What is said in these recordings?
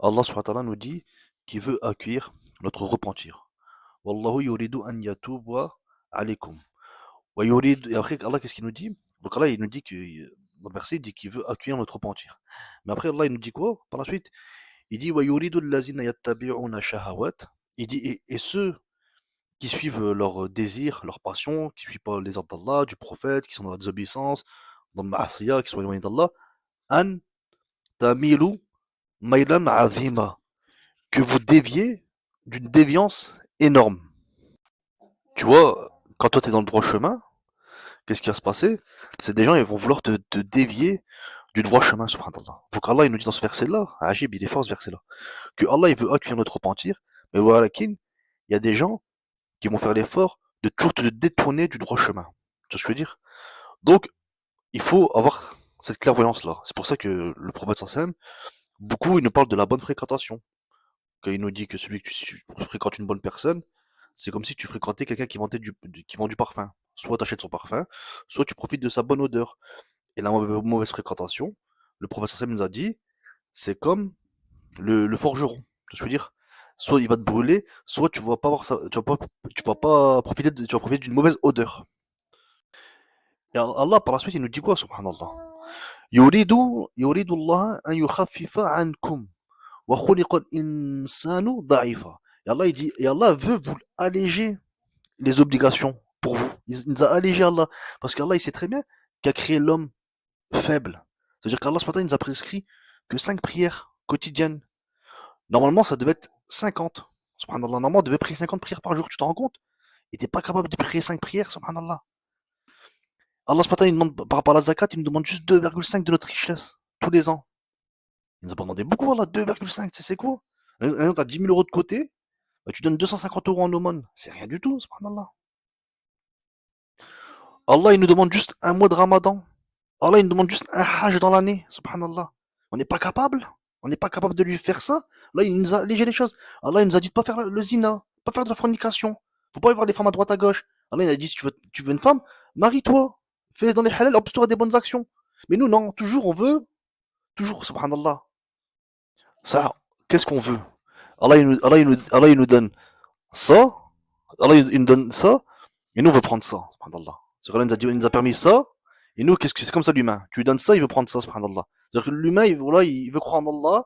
Allah subhanahu wa ta'ala nous dit qu'il veut accueillir notre repentir. Wallahu yuridu an yatuba alaykum. Et après, Allah, qu'est-ce qu'il nous dit? Donc Allah, il nous dit que, dans le verset, il dit qu'il veut accueillir notre repentir. Mais après, Allah, il nous dit quoi? Par la suite, il dit, wa yuridu allazina yattabi'una shahawat. Il dit, et ceux qui suivent leurs désirs, leurs passions, qui suivent pas les ordres d'Allah, du prophète, qui sont dans la désobéissance, dans le ma'asiya, qui sont éloignés d'Allah, an tamilu maylan azima. Que vous déviez d'une déviance énorme. Tu vois, quand toi t'es dans le droit chemin, qu'est-ce qui va se passer? C'est des gens, ils vont vouloir te dévier du droit chemin, subhanallah. Donc Allah, il nous dit dans ce verset-là, Ajib, il est fort ce verset-là, que Allah, il veut accueillir notre repentir, mais voilà, il y a des gens qui vont faire l'effort de toujours te détourner du droit chemin. Tu vois ce que je veux dire? Donc, il faut avoir cette clairvoyance-là. C'est pour ça que le prophète sallam, beaucoup, il nous parle de la bonne fréquentation. Quand il nous dit que celui que tu fréquentes une bonne personne, c'est comme si tu fréquentais quelqu'un qui vend du parfum. Soit tu achètes son parfum, soit tu profites de sa bonne odeur. Et la mauvaise fréquentation, le professeur Sam nous a dit, c'est comme le forgeron. Je veux dire, soit il va te brûler, soit tu vas pas avoir ça, tu vas pas profiter tu vas profiter d'une mauvaise odeur. Et Allah, par la suite, il nous dit quoi, subhanallah? Yuridu Allah an yukhaffifa ankum. Wa khuliqal insanu da'ifa. Et Allah, il dit, et Allah veut vous alléger les obligations pour vous. Il nous a allégé Allah. Parce qu'Allah, il sait très bien qu'a créé l'homme faible. C'est-à-dire qu'Allah, ce matin, il nous a prescrit que 5 prières quotidiennes. Normalement, ça devait être 50. Subhanallah, normalement, on devait prier 50 prières par jour, tu t'en rends compte? Et t'es pas capable de prier 5 prières, subhanallah. Allah, ce matin, il demande, par rapport à la zakat, il nous demande juste 2,5 de notre richesse, tous les ans. Il nous a pas demandé beaucoup, Allah, 2,5, tu sais, c'est quoi? T'as 10 000 euros de côté, bah, tu donnes 250 euros en aumône. C'est rien du tout, subhanallah. Allah, il nous demande juste un mois de ramadan. Allah, il nous demande juste un hajj dans l'année, subhanallah. On n'est pas capable. On n'est pas capable de lui faire ça. Là, il nous a allégé les choses. Allah, il nous a dit de pas faire le zina, pas faire de la fornication. Faut pas aller voir les femmes à droite à gauche. Allah, il a dit si tu veux une femme, marie-toi. Fais dans les halal, en plus tu auras des bonnes actions. Mais nous, non, toujours on veut, toujours, subhanallah. Ça, qu'est-ce qu'on veut? Allah, il nous donne ça. Allah, il nous donne ça. Et nous, on veut prendre ça, subhanallah. Allah il nous a permis ça. Et nous, qu'est-ce que c'est comme ça l'humain? Tu lui donnes ça, il veut prendre ça, subhanallah. C'est-à-dire que l'humain, voilà, il veut croire en Allah,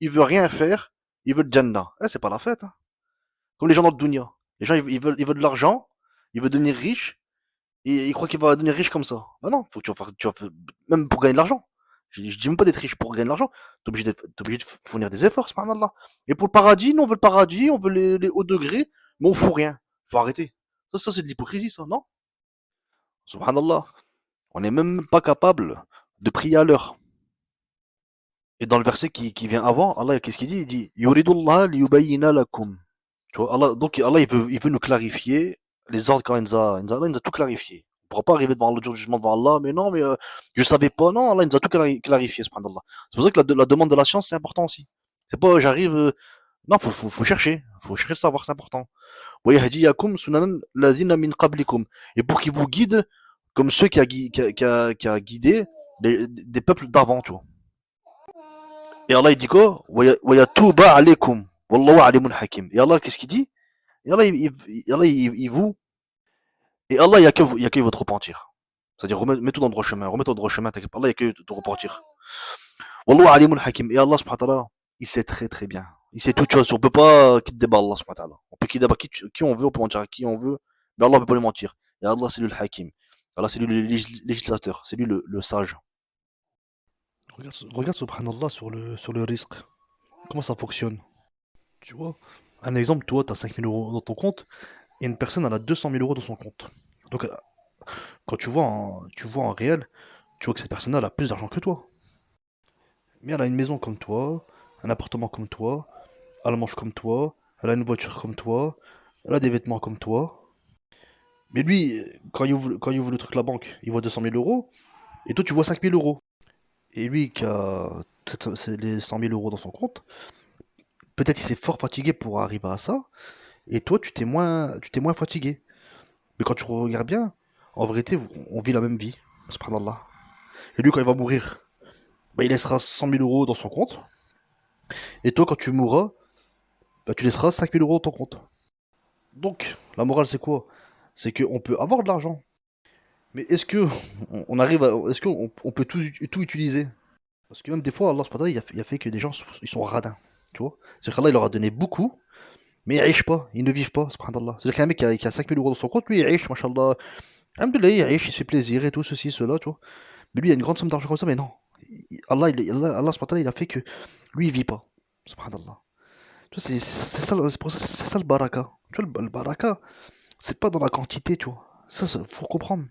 il veut rien faire, il veut le Jannah. Eh, c'est pas la fête, hein. Comme les gens dans le dunya. Les gens, ils veulent de l'argent, ils veulent devenir riches, et ils croient qu'il va devenir riche comme ça. Bah non, faut que même pour gagner de l'argent. Je dis même pas d'être riche pour gagner de l'argent. T'es obligé de fournir des efforts, subhanallah. Et pour le paradis, nous, on veut le paradis, on veut les hauts degrés, mais on fout rien. Faut arrêter. Ça c'est de l'hypocrisie, ça, non? Subhanallah. On n'est même pas capable de prier à l'heure. Et dans le verset qui vient avant, Allah, qu'est-ce qu'il dit? Il dit, Yuridullah liyubayyina lakum. Tu vois, Allah, donc Allah, il veut nous clarifier les ordres quand Allah, il nous a tout clarifié. On ne pourra pas arriver devant le jour du jugement devant Allah, mais non, mais je savais pas. Non, Allah, il nous a tout clarifié, subhanallah. C'est pour ça que la demande de la science, c'est important aussi. C'est pas, j'arrive, non, faut chercher. Faut chercher le savoir, c'est important. Wa yahdiyakum sunanan lazina min qablikum. Et pour qu'il vous guide comme ceux qui a guidé des peuples d'avant, tu vois. Et Allah, il dit quoi? Wa yatuba alaykum. Wallahu alimun hakim. Et Allah, qu'est-ce qu'il dit? Et Allah, il vous. Et Allah, il n'y a, que votre repentir. C'est-à-dire, remets-toi dans le droit chemin. Remets-toi dans le droit chemin. T'inquiète pas. Allah, il n'y a que de repentir. Wallahu alimun hakim. Et Allah, subhanahu wa ta'ala, il sait très très bien. Il sait toutes choses. On peut pas quitter débat Allah, subhanahu wa ta'ala. On peut quitter débat qui on veut, on peut mentir à qui on veut. Mais Allah, ne peut pas lui mentir. Et Allah, c'est lui le hakim. Allah, c'est lui le législateur. C'est lui le sage. Regarde, subhanallah, sur le risque. Comment ça fonctionne? Tu vois? Un exemple, toi, tu as 5 000 euros dans ton compte et une personne, elle a 200 000 euros dans son compte. Donc, quand tu vois en réel, tu vois que cette personne-là, elle a plus d'argent que toi. Mais elle a une maison comme toi, un appartement comme toi, elle mange comme toi, elle a une voiture comme toi, elle a des vêtements comme toi. Mais lui, quand il ouvre le truc la banque, il voit 200 000 euros, et toi, tu vois 5 000 euros. Et lui, qui a les 100 000 euros dans son compte, peut-être il s'est fort fatigué pour arriver à ça, et toi, tu t'es moins fatigué. Mais quand tu regardes bien, en vérité, on vit la même vie. Subhanallah. Et lui, quand il va mourir, bah, il laissera 100 000 euros dans son compte. Et toi, quand tu mourras, bah, tu laisseras 5 000 € dans ton compte. Donc, la morale, c'est quoi? C'est qu'on peut avoir de l'argent, mais est-ce que on arrive à, est-ce qu'on peut tout utiliser? Parce que même des fois, Allah subhanahu wa ta'ala, il a fait que des gens ils sont radins, tu vois. C'est-à-dire qu'Allah, il leur a donné beaucoup, mais ils richent pas, ils ne vivent pas, subhanallah. C'est-à-dire qu'un mec qui a 5 000 € dans son compte, lui, il riche, machallah. Alhamdoulilah, il riche, il se fait plaisir et tout, ceci, cela, tu vois. Mais lui, il a une grande somme d'argent comme ça, mais non. Allah subhanahu wa ta'ala, il a fait que lui, il vit pas, subhanallah. Tu vois, c'est ça, c'est pour ça, c'est ça le baraka. Tu vois, le baraka, c'est pas dans la quantité, tu vois. Ça, faut comprendre.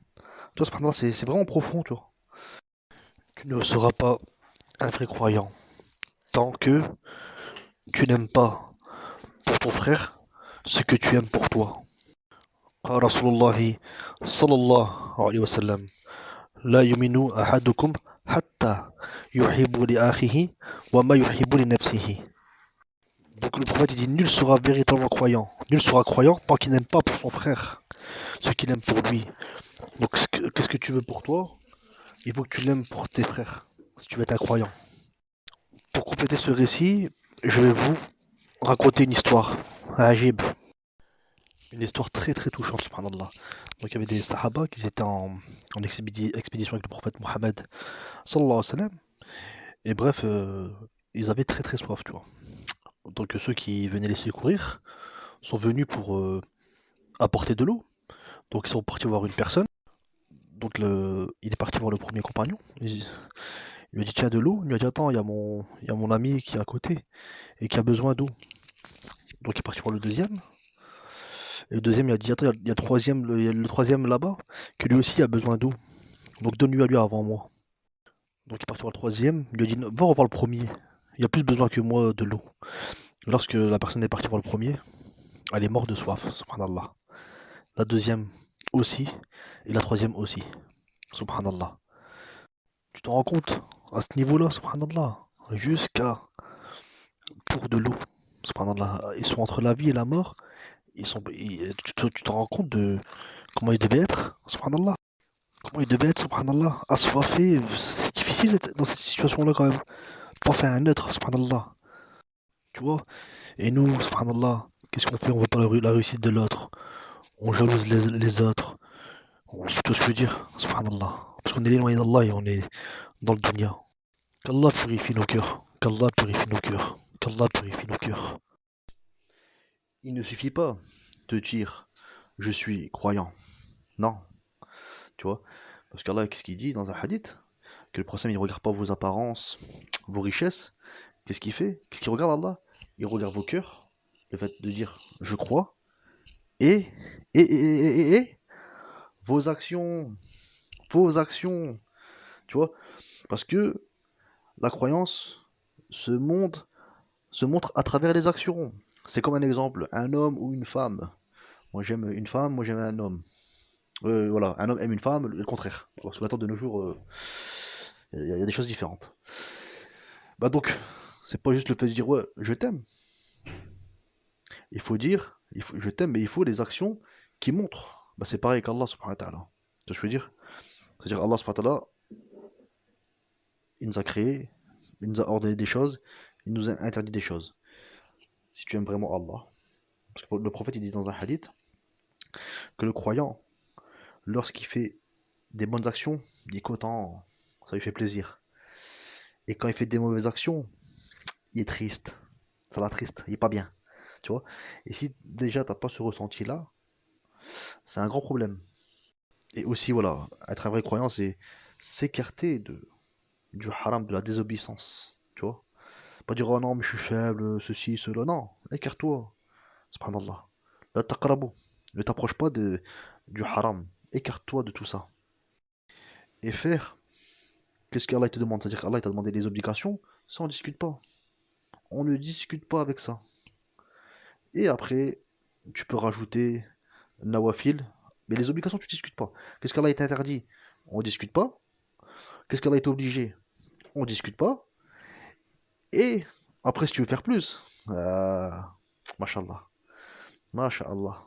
Tu vois, subhanallah, c'est vraiment profond, tu vois. Tu ne seras pas un vrai croyant tant que tu n'aimes pas pour ton frère ce que tu aimes pour toi. قال رسول الله صلى الله عليه وسلم لا يؤمن أحدكم حتى يحب لأخيه وما يحب لنفسه. Donc le prophète il dit nul sera véritablement croyant, nul sera croyant tant qu'il n'aime pas pour son frère ce qu'il aime pour lui. Donc qu'est-ce que tu veux pour toi? Il faut que tu l'aimes pour tes frères si tu veux être un croyant. Pour compléter ce récit, je vais vous raconter une histoire, Ajib, une histoire très très touchante, subhanallah. Donc il y avait des sahaba qui étaient en expédition avec le prophète Mohammed, sallallahu alayhi wa sallam. Et bref, ils avaient très très soif, tu vois. Donc ceux qui venaient les secourir sont venus pour apporter de l'eau. Donc ils sont partis voir une personne. Donc il est parti voir le premier compagnon. Il lui a dit tiens de l'eau. Il lui a dit attends, il y a mon ami qui est à côté et qui a besoin d'eau. Donc il est parti voir le deuxième. Et le deuxième il a dit attends, il y a le troisième là-bas qui lui aussi a besoin d'eau. Donc donne-lui à lui avant moi. Donc il est parti voir le troisième. Il lui a dit va revoir le premier. Il a plus besoin que moi de l'eau. Lorsque la personne est partie voir le premier, elle est morte de soif, subhanallah. La deuxième aussi, et la troisième aussi, subhanallah. Tu t'en rends compte? À ce niveau-là, subhanallah, jusqu'à pour de l'eau, subhanallah. Ils sont entre la vie et la mort, tu t'en rends compte de comment ils devaient être, subhanallah. Comment ils devaient être, subhanallah, assoiffés, c'est difficile d'être dans cette situation-là quand même. Pense à un être, subhanallah, tu vois. Et nous, subhanallah, qu'est-ce qu'on fait? On veut pas la réussite de l'autre. On jalouse les autres. C'est tout ce que je veux dire, subhanallah. Parce qu'on est éloigné d'Allah et on est dans le dunya. Qu'Allah purifie nos cœurs. Qu'Allah purifie nos cœurs. Qu'Allah purifie nos cœurs. Il ne suffit pas de dire je suis croyant. Non, tu vois. Parce qu'Allah, qu'est-ce qu'il dit dans un hadith? Que le prophète, il ne regarde pas vos apparences, vos richesses. Qu'est-ce qu'il fait? Qu'est-ce qu'il regarde Allah? Il regarde vos cœurs. Le fait de dire je crois. Et, et vos actions. Vos actions. Tu vois? Parce que la croyance se montre, se montre à travers les actions. C'est comme un exemple, un homme ou une femme. Moi j'aime une femme, moi j'aime un homme. Voilà, un homme aime une femme, le contraire. Parce que maintenant de nos jours, il y a des choses différentes. Bah donc, c'est pas juste le fait de dire ouais, je t'aime. Il faut dire, je t'aime, mais il faut des actions qui montrent. Bah c'est pareil qu'Allah subhanahu wa ta'ala. Tu vois ce que je veux dire? C'est-à-dire Allah subhanahu wa ta'ala, il nous a créé, il nous a ordonné des choses, il nous a interdit des choses. Si tu aimes vraiment Allah. Parce que le prophète il dit dans un hadith que le croyant, lorsqu'il fait des bonnes actions, il est content, ça lui fait plaisir. Et quand il fait des mauvaises actions, il est triste. Ça l'attriste, il est pas bien. Tu vois? Et si déjà t'as pas ce ressenti-là, c'est un grand problème. Et aussi, voilà, être un vrai croyant, c'est s'écarter du haram, de la désobéissance. Tu vois? Pas dire, oh non, mais je suis faible, ceci, cela. Non, écarte-toi. Subhanallah. La taqrabu. Ne t'approche pas du haram. Écarte-toi de tout ça. Et faire, qu'est-ce qu'Allah te demande? C'est-à-dire qu'Allah t'a demandé les obligations, ça on discute pas. On ne discute pas avec ça. Et après, tu peux rajouter nawafil, mais les obligations, tu discutes pas. Qu'est-ce qu'Allah est interdit? On discute pas. Qu'est-ce qu'Allah est obligé? On discute pas. Et après, si tu veux faire plus, mashallah, mashallah.